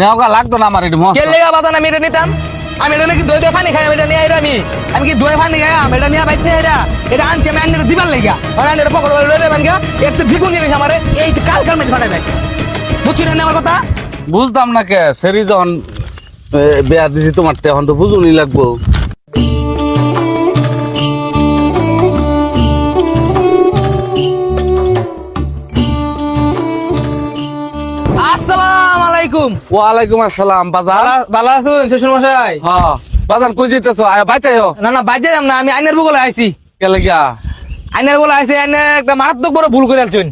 নেওয়া লাগতো না আমার এটা মস্ত। কে লেগা বাজান আমি এটা নিতাম? আমি এটা নাকি দই পানি খাই, আমি এটা নিয়ে আইরা আমি কি দই পানি খাই আমি এটা নিয়ে বাইতে এটা আনছি আমি আইনের দিবার লেগা আর আইনের পকড় লই যাবেন গা একটু দ্বিগুণ জিনিস আমারে এই কাল মেঝে ফাটাই বুঝছেন না আমার কথা? বুঝতাম না কে সেরি যখন বেয়া দিছি তোমার এখন তো বুঝুনি লাগবো। আসসালামু আলাইকুম। ওয়ালাইকুম আসসালাম বাজার। ভালো আছেন শ্বশুর মশাই? হ্যাঁ বাজার কই যেতেছো? বাইতে না বাইতে যাম না, আমি আইনের বগলে আইছি। কে লাগিয়া? আইনের বগলে আইছি, আইনের একটা মারাত্মক বড় ভুল করে আলছেন।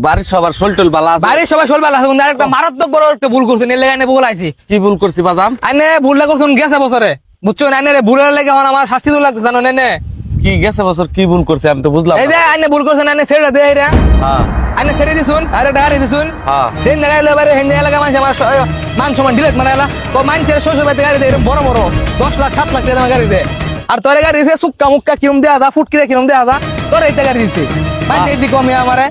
বাড়ির সবার শোলটোল বালা আছে? বাড়ির সবাই শোল ভালো আছে, কিন্তু একটা মারাত্মক বড় একটা ভুল করছেন, এর লেগে আইনের বগলে আইছি। কি ভুল করছি বাজান? আইনে ভুলটা করছেন গেছে বছরে, বুঝছেন? আইনের ভুলের লেগে এখন আমার শাস্তি তো লাগছে, জানো নেনে? কি গেছে বছর কি ভুল করছে আমি তো বুঝলাম এই যে আইনে ভুল করছেন, আইনে ছেড়ে দে এরা, হ্যাঁ আইনে ছেড়ে দিছুন, আরে ডাহারি দিছুন। হ্যাঁ দিন জায়গায় এলাকায় হিন্দু এলাকা মানুষ আমার মান সমান ডিলেট মানে এলা মানুষের শ্বশুর বাড়িতে গাড়ি দেয়, এরকম বড় বড় 10 লাখ 7 লাখ টাকা গাড়ি দেয়। আর তোর গাড়ি দিছে সুক্কা মুক্কা কিরম দেওয়া যা ফুটকি কিরম দেওয়া যা, তোর এই গাড়ি দিছে মানুষ এদিকে কমে আমারে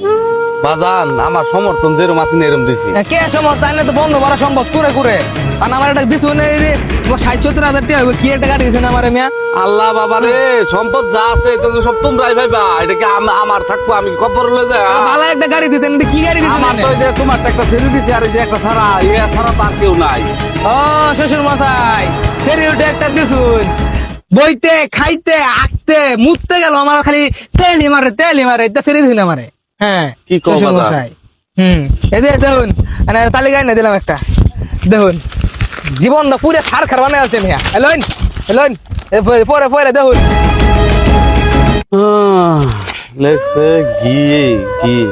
বাজান আমার সমর্থন যেরকম আছে এরকম দিছি। কে সমর্থ আইনে তো বন্ধ করা সম্ভব করে করে, কারণ আমার একটা দিছুন এই যে 60-70 হাজার টাকা হইবে, কি একটা গাড়ি দিছেন আমারে মিয়া। আল্লাহ বাবা রে, সম্পদ যা আছে এটা তো সব তোমরাই ভাইবা, এটা কি আমার থাকবো? আমি কবর লয়ে যাই? ভালো একটা গাড়ি দিতেন, এটা কি গাড়ি দিতেন? আমার তো ওই যে তোমার একটা ছেড়ে দিছি আর এই যে একটা ছাড়া ছাড়া তার কেউ নাই। ও শ্বশুর মশাই, সেরি উঠে একটা দিছুন, বইতে খাইতে আঁকতে মুততে গেল আমার খালি তেলি মারে এটা সেরি দিন আমারে। হ্যাঁ কি কও শ্বশুর বাবা? মশাই, এই যে দেখুন তালিকায় না দিলাম একটা, দেখুন জীবনটা পুরে সার খার বানাই আছেন। হ্যাঁ এলোন এলোন পরে পরে দেখুন লেখছে গিয়ে গিয়ে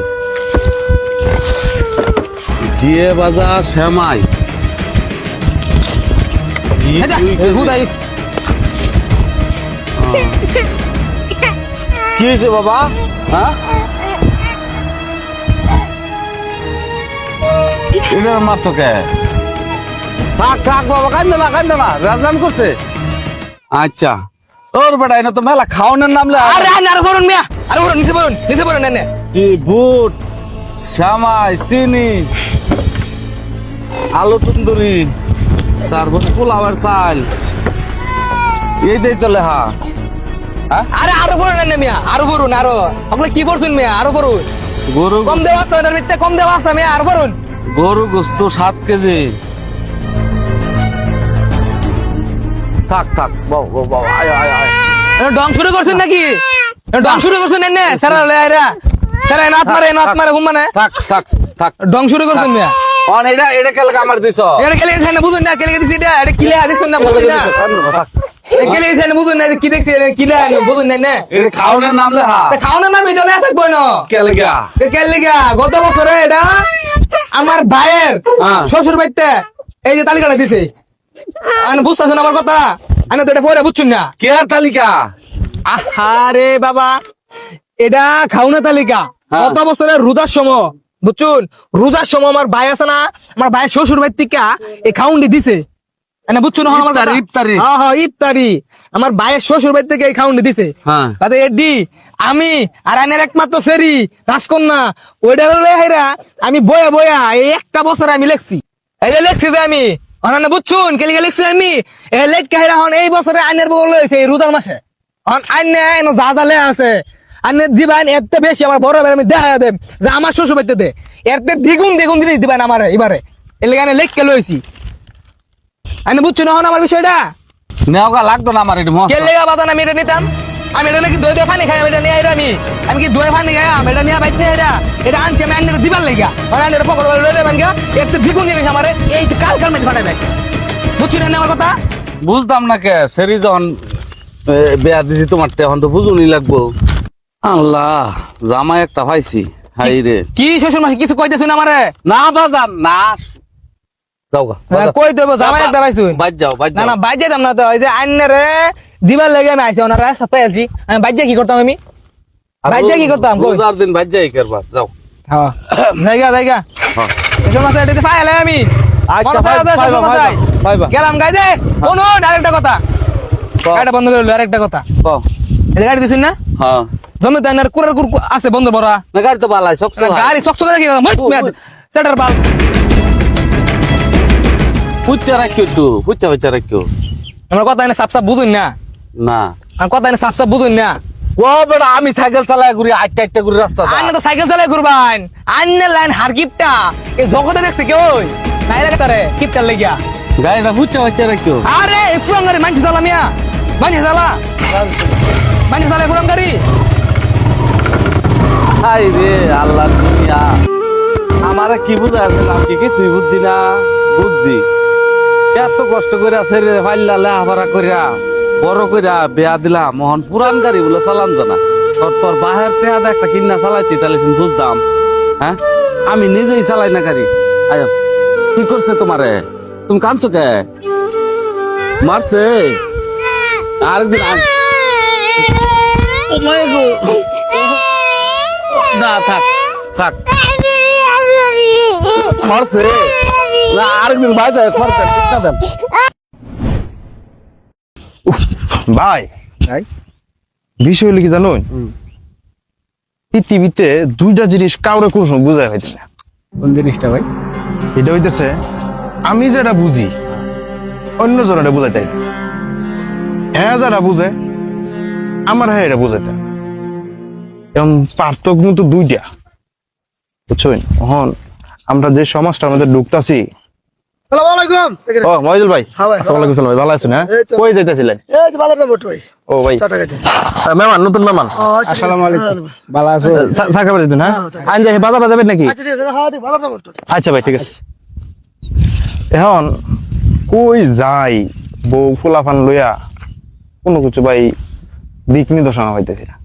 গিয়ে বাজার শ্যামাই ঘি এই যা, 2 কেজি। হুদাই। কি হয়েছে বাবা? হ্যাঁ এটা মারছো কে? থাক থাক বাবা, কান্দে না রাজনাম করছে। আচ্ছা ওর বেটা এটা তো মেলা খাওয়ানোর নামলে আরে আরে বলুন মিয়া, আরে বলুন নিচে বলুন নেনে কি বুট শ্যামাই চিনি আলু তন্দুরি তারপরে পোলাওয়ের চাল এই যে চলে হ্যাঁ। আরে আরো বলুন নেনে মিয়া, আরো বলুন আরো আপনি কি করছেন মিয়া, আরো বলুন গরু কম দেওয়া আছে ওটার ভিতরে, কম দেওয়া আছে মিয়া, আরো বলুন। গরু গোস্ত 7 কেজি। থাক থাক বাবা আয় ডং শুরু করছেন নাকি? ডং শুরু করছেন এনে সারা লেরা সারা নাত মারে ঘুম মানে থাক থাক থাক ডং শুরু করছেন মিয়া। অন এটা কেলে আমার দিছ? এটা কেলে এখানে বুঝুন না, কেলে দিছি এটা কিলে আদিছুন না বুঝুন না, এটা কেলে এখানে বুঝুন না কি দেখছি কিলে বুঝুন না না এটা খাওয়ানোর নামলে হ্যাঁ তা খাওয়ানোর নামে চলে থাকবো না কেলে গা কেলে গা। গত বছরে এটা আমার ভাইয়ের হ্যাঁ। শ্বশুর বাড়িতে এই যে তালিকাটা দিছে, আমি বুঝতেছেন আমার কথা, আমি তো এটা পরে বুঝছুন না। কে আর তালিকা? আহারে বাবা, এটা খাওনা তালিকা হ্যাঁ। গত বছরের রোজার সময়, বুঝছুন? রোজার সময় আমার ভাই আছে না, আমার ভাই শ্বশুর বাড়ি থেকে এই খাউন্ডি দিছে, বুঝছুন? ইফতারি। ইফতারি আমার ভাইয়ের শ্বশুর বাড়ি থেকে এই খাউন্ডি দিছে। হ্যাঁ। তাতে এডি আমি আর আইনের একমাত্র সেরি রাজকন্যা ওইটার হেরা আমি বয়া এই একটা বছর আমি লেখছি, এই যে লেখছি যে আমি অনানে বুঝছুন কেলিকে লেখছি আমি এই লেখ কাহিরা হন এই বছরে আইনের বগল হয়েছে এই রোজার মাসে আইনে যা যা লে আছে আইনে দিবেন এত বেশি আমার বড় ভাই আমি দেখা দেব যে আমার শ্বশুর বাড়িতে দে এর দ্বিগুণ জিনিস দিবেন আমার এবারে এর লেগে লেখ কে লইছি আইনে বুঝছুন এখন আমার বিষয়টা নেওয়া লাগতো না আমার এটা মস্ত। কে লেগা বাজান আমি এটা নিতাম? আমি এটা নাকি দই পানি খাই আমি এটা নিয়ে আমি কি দই পানি খাই আমি এটা নিয়ে বাইতে এটা আনছি আমি আইনের দিবার লেগা আর আইনের পকড় লই যাবেন গা একটু দ্বিগুণ জিনিস আমার এই কাল মেঝে ফাটাই বুঝছি না আমার কথা? বুঝতাম না কে সেরি যখন বেয়া দিছি তোমার এখন তো বুঝুনি লাগবো। আল্লাহ জামাই একটা পাইছি হাই রে। কি শ্বশুর মাসি কিছু কইতেছুন আমারে? না বাজান না যাও গা, বাজার। কই দেবো জামাই একটা পাইছুন? বাদ যাও না না বাইর যেতাম না তো, ওই যে আইনের দিবার লেগে আমি আইছি ওনারা সাথে আছি, আমি বাইর কি করতাম? আমি বাইর কি করতাম? কই রোজার দিন বাদ যাই করবা যাও। হ্যাঁ জায়গা হ্যাঁ। শ্বশুর মাসি এটাতে পাইলে আমি আচ্ছা মনে পড়ে যায় শ্বশুর মশাই। পাইবা গেলাম গাই দে শুনুন আরেকটা কথা, গাড়িটা বন্ধ করে আরেকটা কথা, এই যে গাড়ি দিছুন না হ্যাঁ জমি তো আইনার কুড়ার কুর আছে বন্ধ ভরা না গাড়ি তো বালাই সব গাড়ি চকচকে দেখি সেটার বাল পুচ্চা রাখিও একটু পুচ্চা রাখিও আমার কথা এনে সাপ সাপ বুঝুন না না আমার কথা এনে সাপ সাপ বুঝুন না ও বেটা আমি সাইকেল চালাই ঘুরি আটটা ঘুরি রাস্তা আন্না তো সাইকেল চালাই ঘুরবান আন্না লাইন হার কিপটা এই জগতে দেখছে কেউ নাই লাগে তারে কিপটার লেগিয়া গাড়িটা পুচ্চা রাখিও আরে ফুরন গাড়ি মানছি চালা মিয়া মানছি চালা ফুরন গাড়ি হাই রে আল্লাহ দুনিয়া আমারে কি বুঝাইছিল আমি কি কিছুই বুঝছি না বুঝছি এত কষ্ট করে আছে রে ফাইল্লা লেহাপড়া কইরা বড় কইরা বিয়া দিলাম মোহন পুরান গাড়ি বলে চালান জানা তোর বাহের পেয়াদা একটা কিনা চালাইতি তাহলে তুমি বুঝতাম হ্যাঁ আমি নিজেই চালাই না গাড়ি আয় কি করছে তোমারে তুমি কাঁদছো কে মারছে আরেকদিন ও মাই গো না থাক মারছে না আরেকদিন বাইরে খরচা কিনা দেন ভাই বিষয় হলো কি জানো পৃথিবীতে দুইটা জিনিস কাউরে কোনো সময় বুঝাই হইতে না। কোন জিনিসটা ভাই? এটা হইতেছে আমি যেটা বুঝি অন্য জনেরা বুঝাইতে হয় না। হ্যাঁ যারা বুঝে আমার হ্যাঁ এটা বুঝাইতে হয়। এখন পার্থক্য কিন্তু দুইটা বুঝছেন। এখন আমরা যে সমাজটা আমাদের ঢুকতাছি। সালাম আলাইকুম। ও মহিদুল ভাই, হ্যাঁ ভাই। আসসালামু আলাইকুম ভাই, ভালো আছেন? হ্যাঁ, এই তো। কই যাইতেছিলেন? এই যে বাজারে মোট ভাই। ও ভাই, টাটা গাইতে। মেহমান, নতুন মেহমান। আসসালামু আলাইকুম। ভালো আছো? থাকা পারি দিন। হ্যাঁ, আইন যাই বাজার বাজাবেন নাকি? আচ্ছা ঠিক আছে, হ্যাঁ দি বাজারে মোট। আচ্ছা ভাই, ঠিক আছে। এখন কই যাই বউ ফুলাফান লইয়া কোনো কিছু ভাই দিক নির্দেশনা হইতেছি না।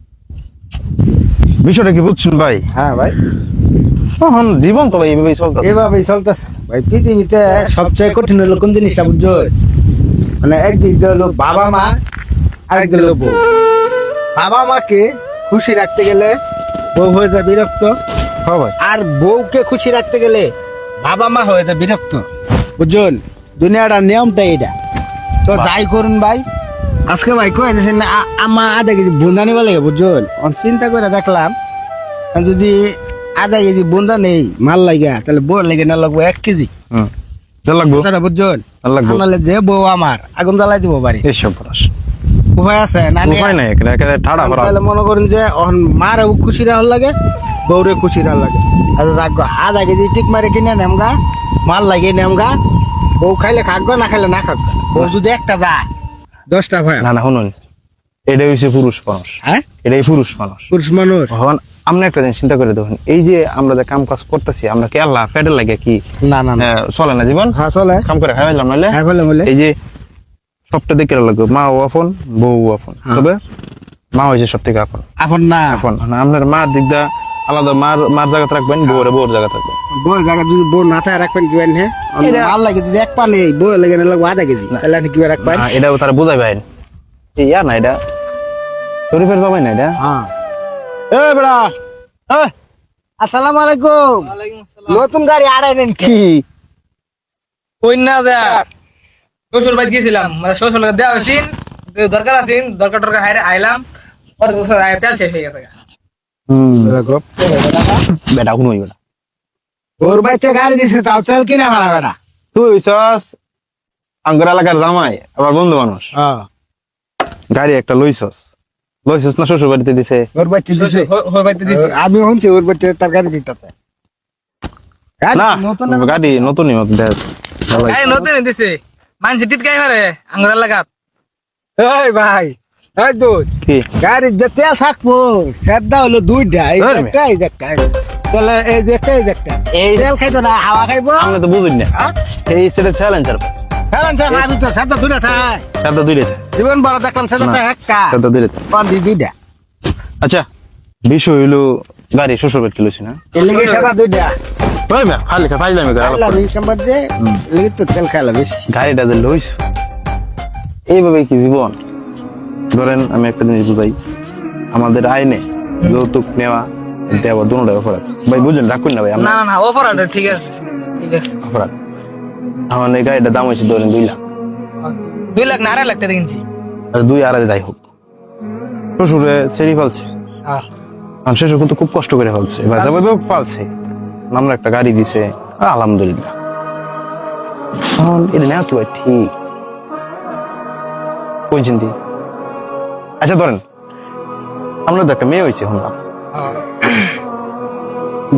বিষয়টা কি বুঝছেন ভাই? হ্যাঁ ভাই, এখন জীবন তো ভাই এইভাবেই চলতেছে। এভাবেই চলতেছে ভাই। পৃথিবীতে সবচেয়ে কঠিন হলো কোন জিনিসটা বুঝছো? মানে একদিক দিয়ে হলো বাবা মা, আরেক দিকে হলো বউ। বাবা মাকে খুশি রাখতে গেলে বউ হয়ে যায় বিরক্ত, হ্যাঁ ভাই, আর বউকে খুশি রাখতে গেলে বাবা মা হয়ে যায় বিরক্ত। বুঝছেন, দুনিয়াটার নিয়মটা এটা। তো যাই করুন ভাই, আজকে ভাই কয়ে দিয়েছেন না আমার আধা কেজি বুন্দা নিবা লাগে। বুঝছেন, চিন্তা করে দেখলাম যদি আধা কেজি বুন্দা নেই মাল লাগা, তাহলে বউ লেগে না লাগবো 1 কেজি। চল লাগবো, কথাটা বুঝছেন, চল লাগবো। নাহলে যে বউ আমার আগুন জ্বালাই দিব বাড়ি। এসব পড়াস উপায় আছে না? উপায় নাই, একেবারে ঠাড়া ভরা। তাহলে মনে করুন যে মারে খুশি রাখার লাগে, বউরে খুশি রাখার লাগে। আচ্ছা রাখবো আধা কেজি টিক মারে কিনে নেমগা, মাল লাগিয়ে নেমগা। বউ খাইলে খাকবো, না খাইলে না খাকবো। বউ যদি একটা যায় 10টা ভয়। না না, শুনুন, এটাই হচ্ছে পুরুষ মানুষ। হ্যাঁ, এটাই পুরুষ মানুষ। পুরুষ মানুষ। এখন আমরা একটা জিনিস চিন্তা করে দেখুন, এই যে আমরা যে কাম কাজ করতেছি, আমরা কি আল্লাহ পেটের লাগে কি না না না, চলে না জীবন? হ্যাঁ চলে। কাম করে খাইলাম নাহলে হ্যাঁ বলে বলে এই যে সবটা দেখে লাগবে, মা ও আপন, বউ আপন। তবে মা হয়েছে সব থেকে আপন। এখন না, আপন আপনার মার দিকটা আলাদা, মার জায়গাতে রাখবেন, বউর জায়গাতে রাখবেন। বউ জায়গা যদি বউ না থাকে রাখবেন কি বেন? হ্যাঁ, মাল লাগে যদি 1 পা নেই, বউ লেগে না লাগবো আধা কেজি, তাহলে আপনি কি রাখবেন? এটাও তারা বোঝাই ভাই, ইয়া না এটা শরীফের জমাই না এটা। হ্যাঁ। এ বেড়া, আসসালামু আলাইকুম। নতুন গাড়ি আড়াইলেন কি? কি ওই না দেখ শ্বশুর বাড়ি গেছিলাম, মানে শ্বশুর বাড়ি দেওয়া হয়েছিল, দরকার আছে, দরকার হাইরে আইলাম, পরে তেল শেষ হয়ে গেছে। বেটা কোনো বেটা, ওর বাড়িতে গাড়ি দিছে, তাও তেল কিনা ভাড়া বেড়া। তুই হইছস আঙ্গুর এলাকার জামাই, আবার বন্ধু মানুষ, গাড়ি একটা লইছস না শ্বশুর বাড়িতে দিছে? ওর বাড়িতে দিছে। ওর বাড়িতে দিছি। আমি শুনছি ওর বাড়িতে তার গাড়ি দিতে না গাড়ি নতুনই মত দেখ। এই নতুন দিছে, মানছি টিটকাই মারে আঙ্গুর লাগাত। এই ভাই, এই দুধ কি গাড়ি যেতে থাকবো, শ্রদ্ধা হলো 2টা, এই ধরবে। একটা এই একটা। তাহলে এই দেখটা এই দেখটা, এই তেল খাইতো না, হাওয়া খাইবো। আমরা তো বুঝুন না, এই সেটা চ্যালেঞ্জার ফেলান স্যার ভাবি তো শ্রদ্ধা 2টা থাক। সাদা দুই রেতে, জীবন বড় দেখলাম শ্রদ্ধা একটা, সাদা দুই রেতে। পান্দি 2টা। আচ্ছা, বিষয় হইলো গাড়ি শ্বশুর বাড়িতে লইছি না? এর লেগে শ্রদ্ধা 2টা। ভাই না খালি ফাইলামি করে খাইলাম এই সম্বাদ যে, লেগে তো তেল খাইলাম বেশি। গাড়িটা যে লইছ, এইভাবে কি জীবন? ধরেন আমি একটা জিনিস বুঝাই, আমাদের আইনে যৌতুক নেওয়া দেওয়া দুটোটাই অপরাধ ভাই, বুঝুন, রাখুন না ভাই, আমরা না না না, অপরাধ ঠিক আছে, ঠিক আছে। অপরাধ। আমার এই গাড়িটার দাম হয়েছে ধরেন 2 লাখ, 2 লাখ না 2.5 লাখ টাকা কিনছি। আর 2 আড়াই যাই হোক, শ্বশুরে ছেড়ে ফেলছে। আর শ্বশুর কিন্তু খুব কষ্ট করে ফেলছে, এবার যেভাবে পালছে, আমরা একটা গাড়ি দিছে, আলহামদুলিল্লাহ। এখন এটা নেওয়া কি ভাই ঠিক কোন চিন্তি আচ্ছা ধরেন আমরা তো একটা মেয়ে হয়েছে শুনলাম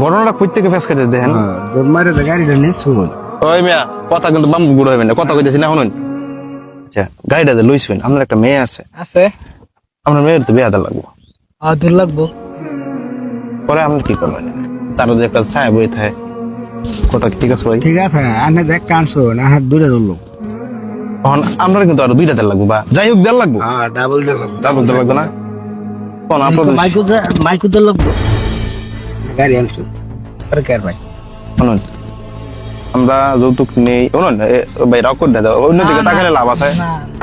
ঘটনাটা কই থেকে ফেস খাইতে দেখেন দৌড় মারে তো গাড়িটা নিয়ে শুন ওই মেয়া কথা কিন্তু বাম গুড়ো হইবেন না কথা কইতেছি না শুনুন আচ্ছা গাড়িটা যে লইছেন আপনার একটা মেয়ে আছে আছে আপনার মেয়ের তো বিয়া দেওয়া লাগবো দূর লাগবো পরে আপনি কি করবেন তার যে একটা ছায়া বই থাকে কথা কি ঠিক আছে ভাই ঠিক আছে আনে দেখ কান শুন আর দূরে ধরলো তখন আমরা কিন্তু আরো 2টা তেল লাগবো বা যাই হোক দেড় লাগবো হ্যাঁ ডাবল দিলাম ডাবল তেল লাগবে না কোন আপনাদের মাইকু তো লাগবো গাড়ি আনছো আরে কার ভাই শুনুন আমরা যৌতুক নেই শুনুন ভাই রাগ করে দাও অন্যদিকে তাকালে লাভ আছে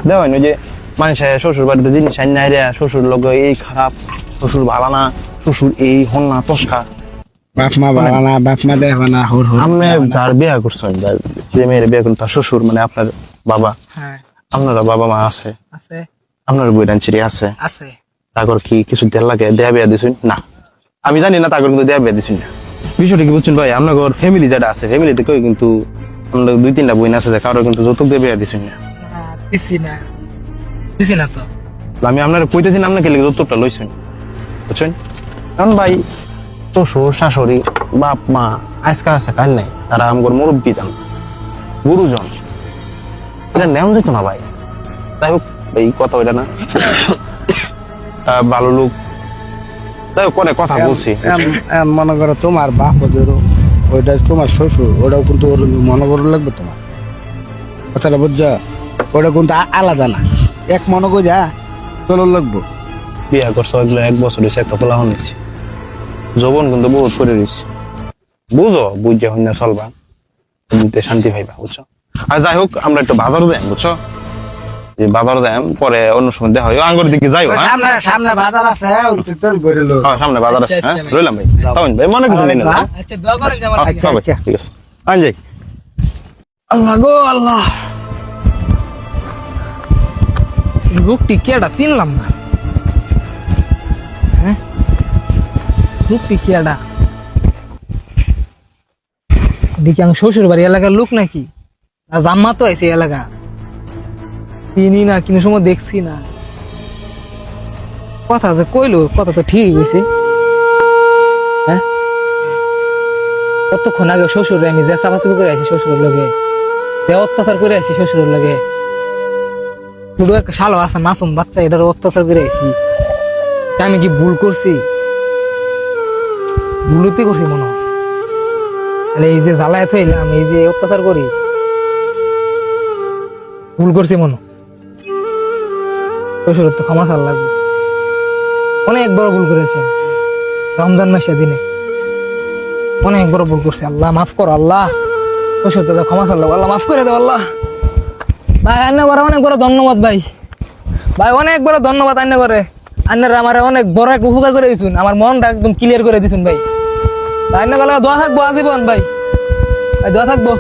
দেখেন ওই যে মানুষ শ্বশুর বাড়িতে জিনিস আইন নাই রে শ্বশুর লোক এই খারাপ শ্বশুর ভালো না শ্বশুর এই হন না তসকা বাপ মা ভালো না বাপ মা দেখো না হর হর আপনি যার বিয়া করছেন যে মেয়ের বিয়া করুন তার শ্বশুর মানে আপনার বাবা হ্যাঁ আপনারা বাবা মা আছে আছে আপনার বই ডানচিরি আছে আছে তারপর কি কিছু দেড় লাগে দেয়া বিয়া দিছুন না আমি জানি না তারপর কিন্তু দেয়া বিয়া দিছুন না বিষয়টা কি বুঝছেন ভাই আপনার ফ্যামিলি যেটা আছে ফ্যামিলিতে কেউ কিন্তু আমরা 2-3টা বই আছে যে কারো কিন্তু যৌতুক দিয়ে বিয়া দিছুন না দিছি না তো আমি আপনার কইতে দিন আপনাকে লিখে যৌতুকটা লইছেন বুঝছেন কারণ ভাই শ্বশুর শাশুড়ি বাপ মা আজকাল আছে কাল নাই তারা আমার মুরব্বী জান গুরুজন এটা নেওয়া যেত না ভাই যাই হোক এই কথা ওইটা না ভালো লোক যাই হোক অনেক কথা বলছি মনে করো তোমার বাপ ওদেরও ওইটা তোমার শ্বশুর ওটাও কিন্তু ওর মনে করে লাগবে তোমার আচ্ছা বুঝছো ওটা কিন্তু আলাদা না এক মনে করি চলো লাগবো বিয়া করছো এগুলো 1 বছর হয়েছে একটা পোলা হয়েছে যৌবন কিন্তু বহুত করে রয়েছে বুঝো বুঝে হইনা না চলবা এমনিতে শান্তি পাইবা বুঝছো আর যাই হোক আমরা একটু বাজারও দেন বুঝছো যে বাজারও দেন পরে অন্য সময় দেখা হয় আঙ্গুর দিকে যাইও হ্যাঁ সামনে সামনে বাজার আছে তোর করে লো হ্যাঁ, সামনে বাজার আছে আচ্ছা, হ্যাঁ আচ্ছা, রইলাম ভাই তাও ভাই মনে কিছু নেই না হ্যাঁ? আচ্ছা দোয়া করেন যে আমার আচ্ছা ভাই, আচ্ছা। ঠিক আছে আন যাই আল্লাহ গো আল্লাহ লোকটি কেডা চিনলাম না হ্যাঁ লোকটি কেডা দেখি আমি শ্বশুর বাড়ি এলাকার লোক নাকি আর জাম্মা তো আছে এলাকা চিনি না কোনো সময় দেখছি না কথা যে কইলো কথা তো ঠিক হয়েছে হ্যাঁ কতক্ষণ আগে শ্বশুর আমি যে চাপাচাপি করে আছি শ্বশুরের লগে যে অত্যাচার করে আছি শ্বশুরের লগে পুরো একটা শালো আছে মাসুম বাচ্চা এটার অত্যাচার করে আছি তা আমি কি ভুল করছি ভুলতে করছি মনে হয় তাহলে এই যে জ্বালায় থইলাম এই যে অত্যাচার করি ভুল করছি মনে হয়। শ্বশুরের তো ক্ষমা চাল লাগবে অনেক বড় ভুল করেছে রমজান মাসের দিনে অনেক বড় ভুল করছে আল্লাহ মাফ করো আল্লাহ শ্বশুর তো ক্ষমা চাল আল্লাহ মাফ করে দেবো আল্লাহ ভাই আন্না করে অনেক বড় ধন্যবাদ ভাই ভাই অনেক বড় ধন্যবাদ আন্না করে আন্নারা আমার অনেক বড় একটা উপকার করে দিছুন আমার মনটা একদম ক্লিয়ার করে দিছুন ভাই আন্না গেলে দোয়া থাকবো আজীবন ভাই দোয়া থাকবো